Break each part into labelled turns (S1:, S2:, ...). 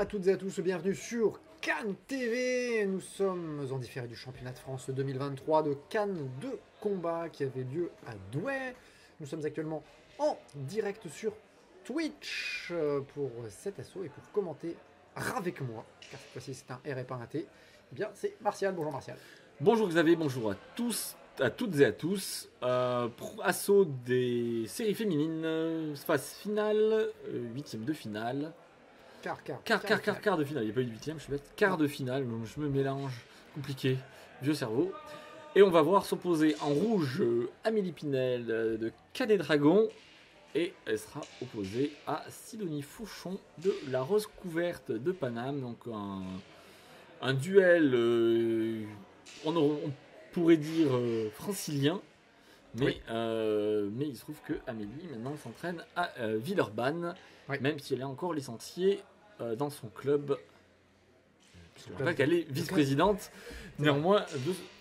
S1: à toutes et à tous, bienvenue sur Cannes TV. Nous sommes en différé du championnat de France 2023 de Cannes de combat qui avait lieu à Douai. Nous sommes actuellement en direct sur Twitch pour cet assaut et pour commenter avec moi, car cette fois-ci c'est un R et pas un T. Eh bien, c'est Martial. Bonjour Martial.
S2: Bonjour Xavier, bonjour à tous, à toutes et à tous. Assaut des séries féminines, phase finale, huitième de finale. Quart de finale, il n'y a pas eu de huitième, je suis bête. Quart de finale, je me mélange, compliqué, vieux cerveau. Et on va voir s'opposer en rouge Amélie Pinel de Cadet Dragon. Et elle sera opposée à Sidonie Fauchon de La Rose Couverte de Paname. Donc un duel, on pourrait dire francilien. Mais,
S1: Oui.
S2: mais il se trouve que Amélie maintenant s'entraîne à Villeurbanne,
S1: Oui.
S2: même si elle est encore licenciée dans son club. Je rappelle qu'elle est vice-présidente néanmoins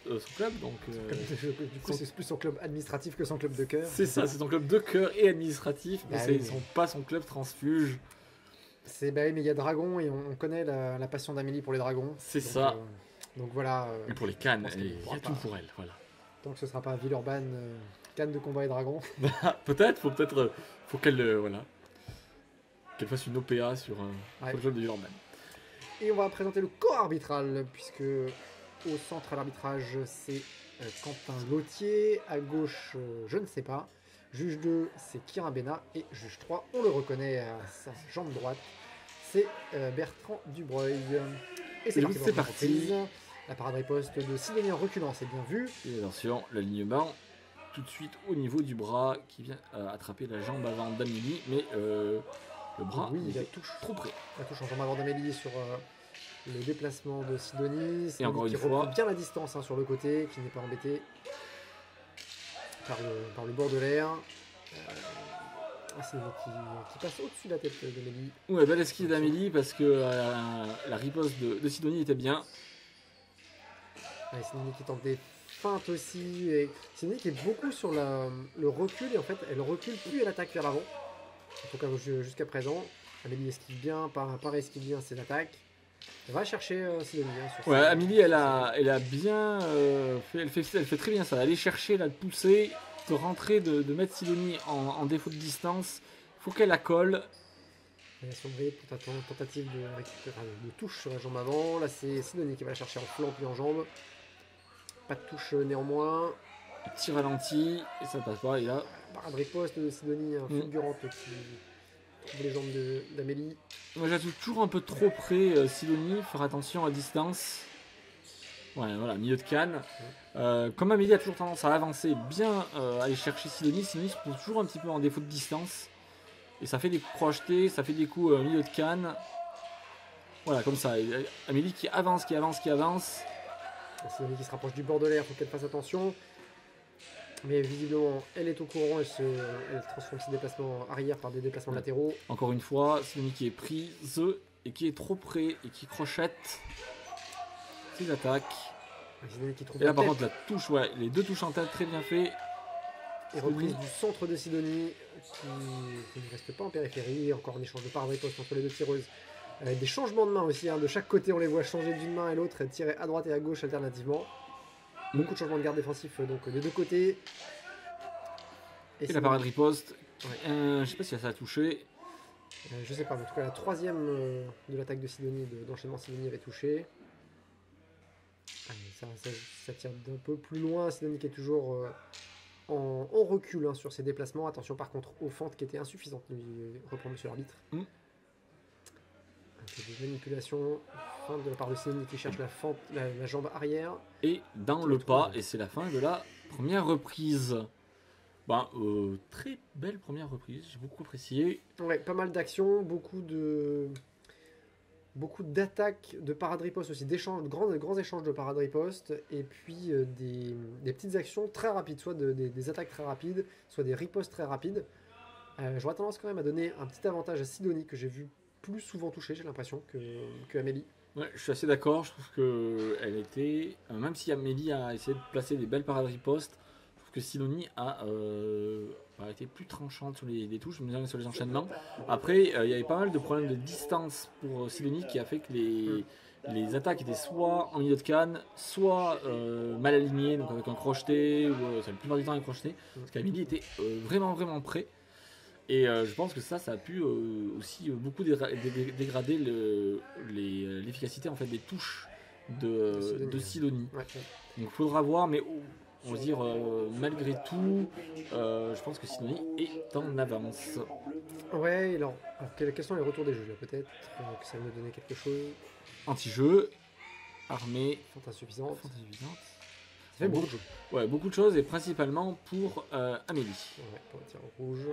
S2: de son club. Donc,
S1: du coup, c'est plus son club administratif que son club de cœur.
S2: c'est ça, c'est son club de cœur et administratif, mais
S1: Bah
S2: c'est
S1: oui.
S2: pas son club transfuge.
S1: C'est bah oui, mais il y a Dragon et on connaît la passion d'Amélie pour les dragons.
S2: C'est
S1: Donc,
S2: ça.
S1: Donc voilà.
S2: Et pour les cannes,
S1: pense qu'elle
S2: il y
S1: pourra
S2: a tout
S1: pas.
S2: pour elle. Voilà.
S1: Tant que ce sera pas Villeurbanne, Cannes de combat et dragon.
S2: Faut qu'elle voilà, qu'elle fasse une OPA sur
S1: Ouais.
S2: le club de Villeurbanne.
S1: Et on va présenter le corps arbitral, puisque au centre à l'arbitrage, c'est Quentin Lautier. À gauche, je ne sais pas. Juge 2, c'est Kira Bena. Et juge 3, on le reconnaît à sa jambe droite, c'est Bertrand Dubreuil. Et c'est
S2: Et
S1: parti.
S2: c'est
S1: pour la
S2: parti.
S1: reprise. La parade riposte de Sidonie en reculant, c'est bien vu.
S2: Et attention, l'alignement tout de suite au niveau du bras qui vient attraper la jambe avant d'Amélie, mais le bras
S1: Oui, la
S2: était
S1: touche.
S2: trop près.
S1: La touche en jambe avant d'Amélie sur le déplacement de Sidonie. Sidonie
S2: encore
S1: qui
S2: une fois.
S1: reprend bien la distance sur le côté, qui n'est pas embêté par le bord de l'air. Sidonie qui passe au-dessus de la tête d'Amélie.
S2: Ouais, belle esquive d'Amélie parce que la riposte de Sidonie était bien.
S1: Ouais, Sidonie qui tente des feintes aussi. Et Sidonie qui est beaucoup sur le recul. Et en fait, elle recule plus elle attaque vers l'avant. En tout cas, jusqu'à présent. Amélie esquive bien, par esquive bien ses attaques. Elle va chercher Sidonie. Sur
S2: Ouais,
S1: ses-
S2: Amélie, elle a bien elle fait très bien ça. Aller chercher, de pousser, de rentrer, de mettre Sidonie en défaut de distance. Faut qu'elle la colle.
S1: Elle a sombré pour tentative de récupérer de touche sur la jambe avant. Là, c'est Sidonie qui va la chercher en flanc puis en jambe. Pas de touche néanmoins.
S2: Petit ralenti et ça passe pas. Et là,
S1: Parade riposte de Sidonie fulgurante qui trouve les jambes d'Amélie.
S2: moi j'attends toujours un peu trop près Sidonie. Faire attention à distance. Ouais, voilà, milieu de canne. Comme Amélie a toujours tendance à avancer, bien aller chercher Sidonie. Sidonie se trouve toujours un petit peu en défaut de distance. Et ça fait des crochetés, ça fait des coups milieu de canne. Voilà, comme ça. Et Amélie qui avance.
S1: Sidonie qui se rapproche du bord de l'air, faut qu'elle fasse attention. Mais visiblement, elle est au courant, elle transforme ses déplacements arrière par des déplacements latéraux.
S2: Encore une fois, Sidonie qui est prise et qui est trop près et qui crochette ses attaques.
S1: Sidonie qui trouve
S2: Et là
S1: la
S2: par
S1: tête.
S2: contre la touche, ouais, les deux touches en tête très bien fait.
S1: Et reprise du centre de Sidonie qui ne reste pas en périphérie. Encore un échange de parade riposte entre les deux tireuses. Des changements de main aussi, de chaque côté on les voit changer d'une main à l'autre et tirer à droite et à gauche alternativement. Beaucoup de changements de garde défensif donc des deux côtés.
S2: Et la parade riposte,
S1: Ouais.
S2: je sais pas si ça a touché.
S1: Je sais pas, mais en tout cas la troisième de l'attaque de Sidonie, d'enchaînement Sidonie avait touché. Allez, ça tire d'un peu plus loin. Sidonie qui est toujours en recul sur ses déplacements. Attention par contre aux fentes qui étaient insuffisantes, reprend monsieur l'arbitre. Un peu de manipulation, feinte de la part de Sidonie qui cherche la fente, la jambe arrière.
S2: Et dans le pas, et c'est la fin de la première reprise. Très belle première reprise, j'ai beaucoup apprécié.
S1: Ouais, pas mal d'actions, beaucoup d'attaques, de parade riposte aussi, d'échanges, de grands échanges de parade riposte, et puis des petites actions très rapides, soit des attaques très rapides, soit des ripostes très rapides. J'aurais tendance quand même à donner un petit avantage à Sidonie que j'ai vu plus souvent toucher, j'ai l'impression, que Amélie.
S2: Ouais, je suis assez d'accord, je trouve que elle était, même si Amélie a essayé de placer des belles parades ripostes, je trouve que Sidonie a été plus tranchante sur les touches, même sur les enchaînements. Après, il y avait pas mal de problèmes de distance pour Sidonie qui a fait que les attaques étaient soit en milieu de canne, soit mal alignées, donc avec un crocheté, ou la plupart du temps un crocheté, parce qu'Amélie était vraiment près. Et je pense que ça a pu aussi beaucoup dégrader l'efficacité en fait, des touches de Sidonie.
S1: Ouais.
S2: Donc il faudra voir, mais on va dire malgré tout, je pense que Sidonie est en avance.
S1: Ouais, alors quels sont les retours des juges là, peut-être que ça va nous donner quelque chose.
S2: Anti-jeu, armée,
S1: Fente insuffisante.
S2: Ça fait beaucoup de choses. Ouais, beaucoup de choses et principalement pour Amélie.
S1: Ouais, pour le tir rouge.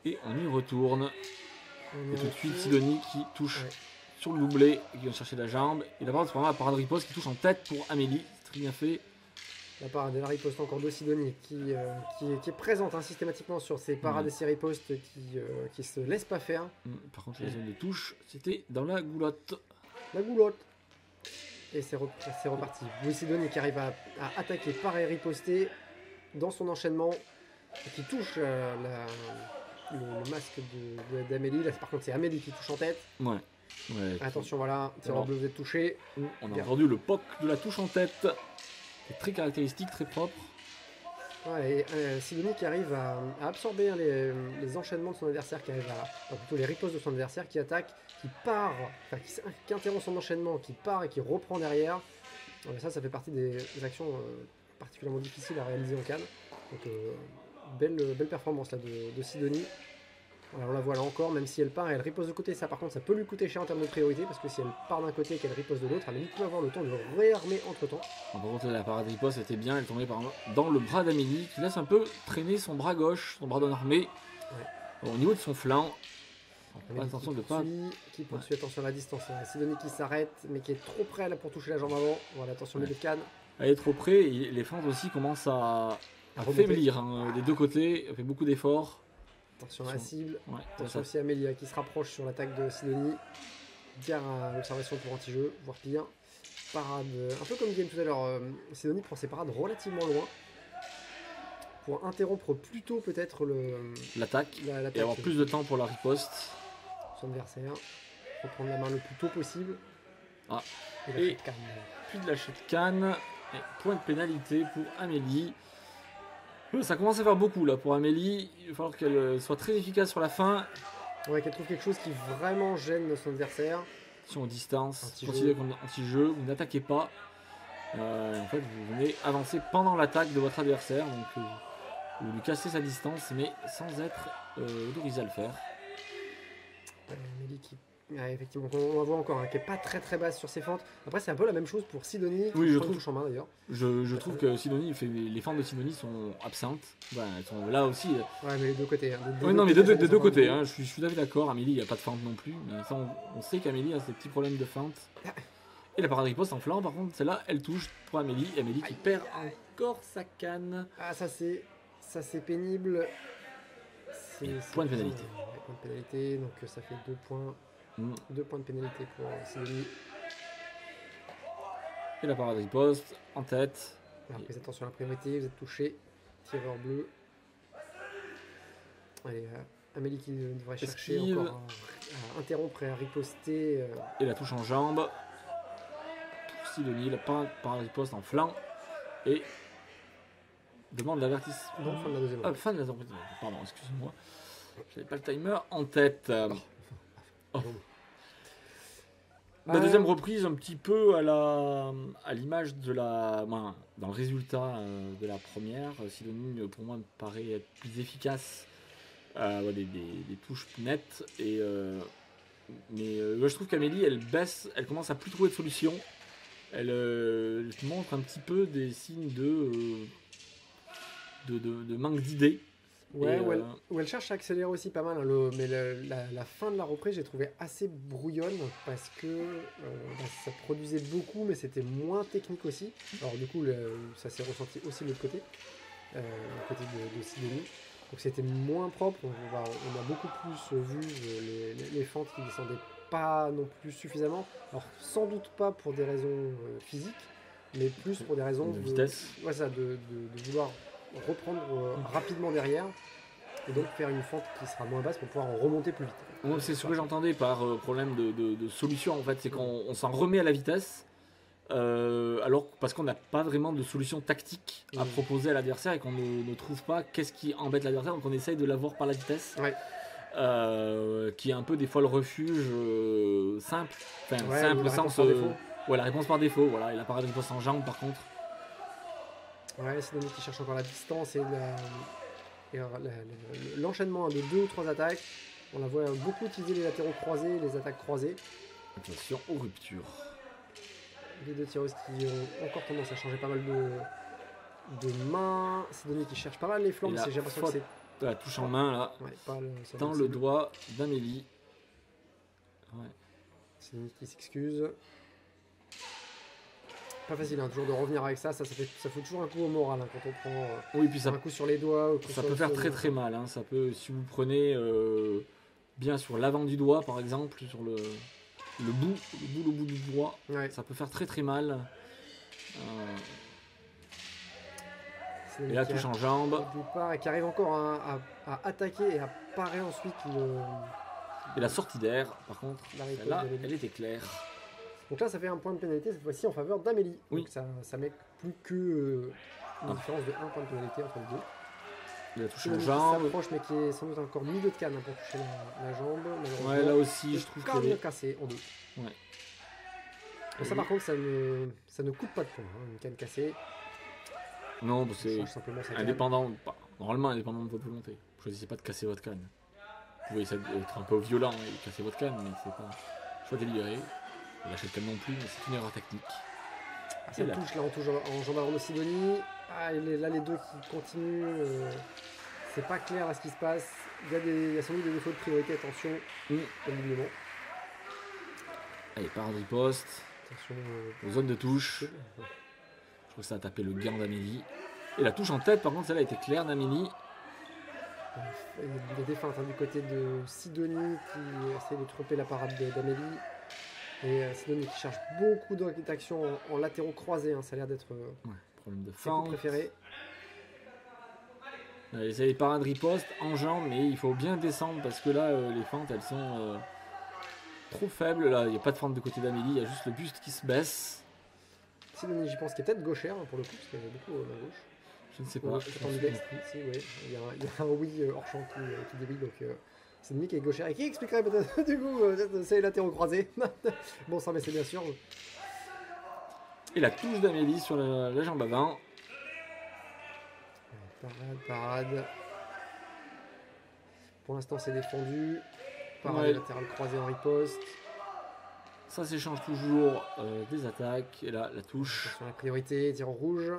S2: Et on y retourne. Et tout de suite Sidonie qui touche sur le doublé, qui vient chercher la jambe. Et d'abord, c'est vraiment la parade riposte qui touche en tête pour Amélie. C'est très bien fait.
S1: La parade et la riposte encore de Sidonie qui est présente systématiquement sur ses parades et ses ripostes qui se laissent pas faire.
S2: Par contre, la zone de touche, c'était dans la goulotte.
S1: La goulotte. Et c'est reparti. Louis Sidonie qui arrive à attaquer par et riposter dans son enchaînement, qui touche le masque d'Amélie. Là, par contre, c'est Amélie qui touche en tête.
S2: Ouais.
S1: Attention, voilà, tireur bleu, vous êtes touché.
S2: On a entendu le poc de la touche en tête. C'est très caractéristique, très propre.
S1: Ouais, et Sidonie qui arrive à absorber les enchaînements de son adversaire, plutôt les ripostes de son adversaire, qui attaque, qui interrompt son enchaînement, qui part et qui reprend derrière. Ça fait partie des actions particulièrement difficiles à réaliser en canne. Donc belle performance là de Sidonie. Alors on la voit là encore, même si elle part et elle riposte de côté, ça par contre ça peut lui coûter cher en termes de priorité, parce que si elle part d'un côté et qu'elle riposte de l'autre, elle peut avoir le temps de réarmer entre temps.
S2: Par contre la parade riposte était bien, elle tombait dans le bras d'Amélie qui laisse un peu traîner son bras gauche, son bras d'armée. Au niveau de son flanc.
S1: Attention de pas. Qui poursuit, attention à la distance. Sidonie qui s'arrête, mais qui est trop près là pour toucher la jambe avant. Voilà, attention milieu de canne.
S2: Elle est trop près, et les fentes aussi commencent à faiblir des deux côtés, elle fait beaucoup d'efforts.
S1: Attention à la cible. Attention aussi à Amélie qui se rapproche sur l'attaque de Sidonie. Gare à l'observation pour anti-jeu, voire pire. Parade, un peu comme game tout à l'heure. Sidonie prend ses parades relativement loin pour interrompre plus tôt peut-être
S2: l'attaque et avoir plus de temps pour la riposte.
S1: Son adversaire. Reprendre la main le plus tôt possible.
S2: Et puis de lâcher de canne. Et point de pénalité pour Amélie. Ça commence à faire beaucoup là pour Amélie. Il va falloir qu'elle soit très efficace sur la fin.
S1: Ouais, qu'elle trouve quelque chose qui vraiment gêne son adversaire.
S2: Attention aux distances, continuez comme anti-jeu, vous n'attaquez pas. En fait, vous venez avancer pendant l'attaque de votre adversaire. Donc vous lui cassez sa distance, mais sans être autorisé à le faire.
S1: Amélie qui... effectivement, on la voit encore, qui n'est pas très basse sur ses fentes. Après, c'est un peu la même chose pour Sidonie.
S2: Oui, je trouve.
S1: En main, d'ailleurs.
S2: Je trouve que Sidonie, les fentes de Sidonie sont absentes. Elles sont là aussi.
S1: Ouais, mais les deux côtés.
S2: Des deux côtés. Je suis tout à fait d'accord. Amélie, il n'y a pas de fente non plus. Mais ça, on sait qu'Amélie a ses petits problèmes de fente. Et la parade riposte en flanc, par contre, celle-là, elle touche pour Amélie. Et Amélie qui perd encore sa canne.
S1: Ça c'est pénible.
S2: Point de pénalité.
S1: Point de pénalité, donc ça fait 2 points. 2 points de pénalité pour Sidonie.
S2: Et la parade riposte en tête.
S1: Alors, faites attention à la priorité, vous êtes touché. Tireur bleu. Allez, Amélie qui devrait chercher encore à interrompre et à riposter.
S2: Et la touche en jambe. Sidonie, la parade riposte en flanc. Et demande l'avertissement.
S1: Non, fin de la deuxième.
S2: Fin de la deuxième. Pardon, excusez-moi. J'avais pas le timer en tête. La deuxième reprise, un petit peu à l'image de dans le résultat de la première. Sidonie, pour moi, me paraît être plus efficace. Des touches plus nettes. Mais je trouve qu'Amélie, elle baisse, elle commence à plus trouver de solutions. Elle montre un petit peu des signes de manque d'idées.
S1: Ouais, où elle cherche à accélérer aussi pas mal. Mais la fin de la reprise, j'ai trouvé assez brouillonne parce que ça produisait beaucoup, mais c'était moins technique aussi. Alors du coup, ça s'est ressenti aussi de l'autre côté, du côté de Sidonie. Donc c'était moins propre. On a beaucoup plus vu les fentes qui descendaient pas non plus suffisamment. Alors sans doute pas pour des raisons physiques, mais plus pour des raisons
S2: de vitesse.
S1: Ouais, ça, de vouloir reprendre rapidement derrière, et donc faire une fente qui sera moins basse pour pouvoir en remonter plus vite.
S2: Ouais, c'est ce que j'entendais par problème de solution en fait, c'est qu'on s'en remet à la vitesse. Alors parce qu'on n'a pas vraiment de solution tactique à proposer à l'adversaire et qu'on ne trouve pas qu'est-ce qui embête l'adversaire, donc on essaye de l'avoir par la vitesse, qui est un peu des fois le refuge simple, simple au sens la réponse par défaut, voilà, et la parade de riposte en jambe par contre.
S1: Ouais, c'est Sidonie qui cherche encore la distance et l'enchaînement de 2 ou 3 attaques. On la voit beaucoup utiliser les latéraux croisés, les attaques croisées.
S2: Attention aux ruptures.
S1: Les deux tireuses qui ont encore tendance à changer pas mal de mains. Sidonie qui cherche pas mal les flancs, mais j'ai l'impression que c'est...
S2: La touche en main là, dans le doigt d'Amélie. Ouais.
S1: Sidonie qui s'excuse. Pas facile, toujours de revenir avec ça fait toujours un coup au moral quand on prend
S2: puis ça,
S1: un coup sur les doigts.
S2: Ça peut faire très très mal. Ça peut, si vous prenez bien sur l'avant du doigt par exemple, sur le bout du doigt, ça peut faire très très mal. Et la touche en jambe.
S1: Et qui arrive encore à attaquer et à parer ensuite
S2: Et la sortie d'air, par contre, là, elle était claire.
S1: Donc là, ça fait un point de pénalité, cette fois-ci en faveur d'Amélie.
S2: Oui.
S1: Donc ça met plus que une différence de 1 point de pénalité entre les deux.
S2: La touche en jambe.
S1: Qui s'approche, mais qui est sans doute encore milieu de canne pour toucher la jambe.
S2: Ouais, là aussi, je trouve que.
S1: Canne cassée en deux.
S2: Ouais.
S1: Et ça, par contre, ça ne coûte pas de points, une canne cassée.
S2: Non, c'est indépendant, normalement indépendant de votre volonté. Choisissez pas de casser votre canne. Vous pouvez essayer d'être un peu violent et casser votre canne, mais c'est pas choix délibéré. Lâchez le canne non plus, mais c'est une erreur tactique.
S1: Ça touche, là on touche en jambe avant de Sidonie. Là les deux qui continuent. C'est pas clair là ce qui se passe. Il y a sans doute des défauts de priorité, attention. Alignement.
S2: Allez, parade riposte. Attention aux zones de touche. Je crois que ça a tapé le gant d'Amélie. Et la touche en tête, par contre, celle-là était claire d'Amélie.
S1: Il y a des feintes du côté de Sidonie qui essaie de tromper la parade d'Amélie. Et Sidonie qui cherche beaucoup d'actions en latéraux croisés. Ça a l'air d'être
S2: problème de feinte.
S1: Préféré.
S2: C'est les parades riposte en jambes, mais il faut bien descendre parce que là, les feintes, elles sont trop faibles. Là, il n'y a pas de fente de côté d'Amélie, il y a juste le buste qui se baisse.
S1: Sidonie, j'y pense, qui est peut-être gauchère pour le coup, parce qu'il y a beaucoup à gauche.
S2: Je ne sais pas.
S1: Il y a un oui hors champ qui débile, donc Sidonie qui est gauchère et qui expliquerait peut-être du coup c'est les latéraux croisés. Bon, ça, mais c'est bien sûr.
S2: Et la touche d'Amélie sur la jambe avant.
S1: Parade. Pour l'instant, c'est défendu. Parade latérale croisée en riposte.
S2: Ça s'échange toujours des attaques. Et là, la touche.
S1: Sur la priorité, tir en rouge.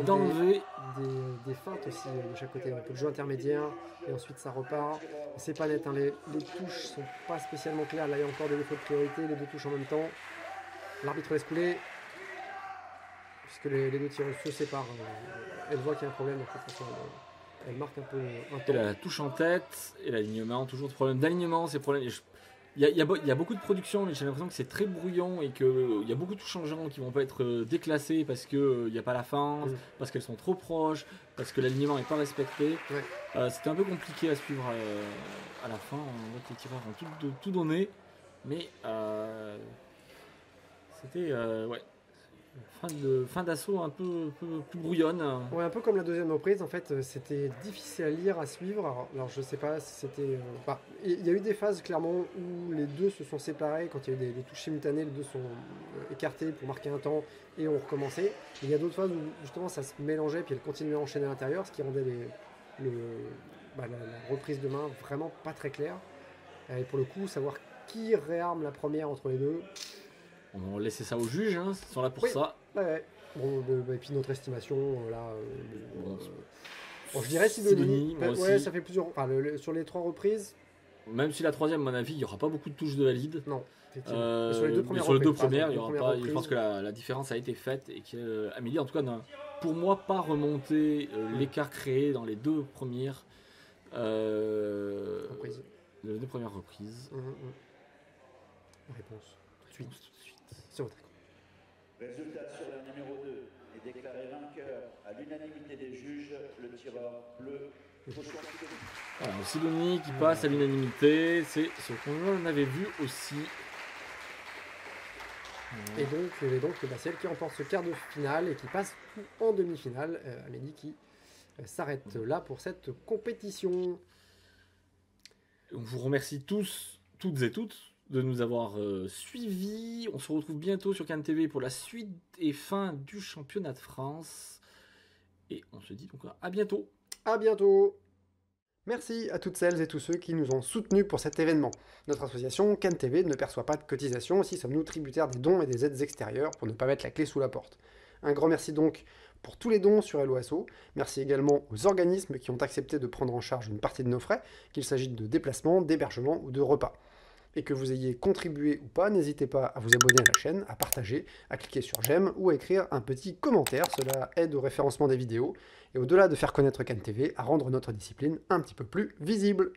S2: D'enlever
S1: des feintes aussi de chaque côté. Un peu de jeu intermédiaire. Et ensuite, ça repart. C'est pas net. Les touches sont pas spécialement claires. Là, il y a encore des défauts de priorité. Les deux touches en même temps. L'arbitre laisse couler. Puisque les deux tireuses se séparent. Elle voit qu'il y a un problème. Donc, elle marque un peu.
S2: Et la touche en tête. Et l'alignement. Toujours de problème d'alignement. C'est problème. Il y a beaucoup de production, mais j'ai l'impression que c'est très brouillon et qu'il y a beaucoup de touches changeantes qui vont pas être déclassées parce qu'il n'y a pas la fente, parce qu'elles sont trop proches, parce que l'alignement n'est pas respecté. C'était un peu compliqué à suivre à la fin. On voit que les tireurs ont tout donné, mais c'était fin d'assaut un peu plus brouillonne.
S1: Ouais, un peu comme la deuxième reprise, en fait, c'était difficile à lire, à suivre. Alors je sais pas si c'était... il y a eu des phases, clairement, où les deux se sont séparés. Quand il y a eu des touches simultanées, les deux sont écartés pour marquer un temps et ont recommencé. Il y a d'autres phases où, justement, ça se mélangeait, puis elles continuaient à enchaîner à l'intérieur, ce qui rendait la reprise de main vraiment pas très claire. Et pour le coup, savoir qui réarme la première entre les deux...
S2: On va laisser ça aux juges, ils sont là pour ça.
S1: Ouais. Bon, et puis notre estimation, là... je dirais Sidonie. Ouais, ça fait plusieurs... sur les 3 reprises...
S2: Même si la troisième, à mon avis, il n'y aura pas beaucoup de touches de valide.
S1: Non, effectivement. Sur les deux
S2: premières, il y aura pas... Je pense que la différence a été faite et qu'Amélie, en tout cas, n'a, pour moi, pas remonté l'écart créé dans les 2 premières... Les 2 premières reprises.
S1: Réponse. Tout de suite.
S3: Résultat sur le numéro 2 est déclaré vainqueur à l'unanimité des juges, le tireur bleu.
S2: Alors, Sidonie qui passe à l'unanimité, c'est ce qu'on avait vu aussi.
S1: Et donc celle qui remporte ce quart de finale et qui passe en demi-finale. Amélie qui s'arrête là pour cette compétition.
S2: On vous remercie tous, toutes et toutes, de nous avoir suivis. On se retrouve bientôt sur Cannes TV pour la suite et fin du championnat de France. Et on se dit donc à bientôt.
S1: À bientôt. Merci à toutes celles et tous ceux qui nous ont soutenus pour cet événement. Notre association Cannes TV ne perçoit pas de cotisation, aussi sommes-nous tributaires des dons et des aides extérieures pour ne pas mettre la clé sous la porte. Un grand merci donc pour tous les dons sur Helloasso. Merci également aux organismes qui ont accepté de prendre en charge une partie de nos frais, qu'il s'agisse de déplacements, d'hébergement ou de repas. Et que vous ayez contribué ou pas, n'hésitez pas à vous abonner à la chaîne, à partager, à cliquer sur j'aime ou à écrire un petit commentaire. Cela aide au référencement des vidéos et au-delà de faire connaître Cannes TV, à rendre notre discipline un petit peu plus visible.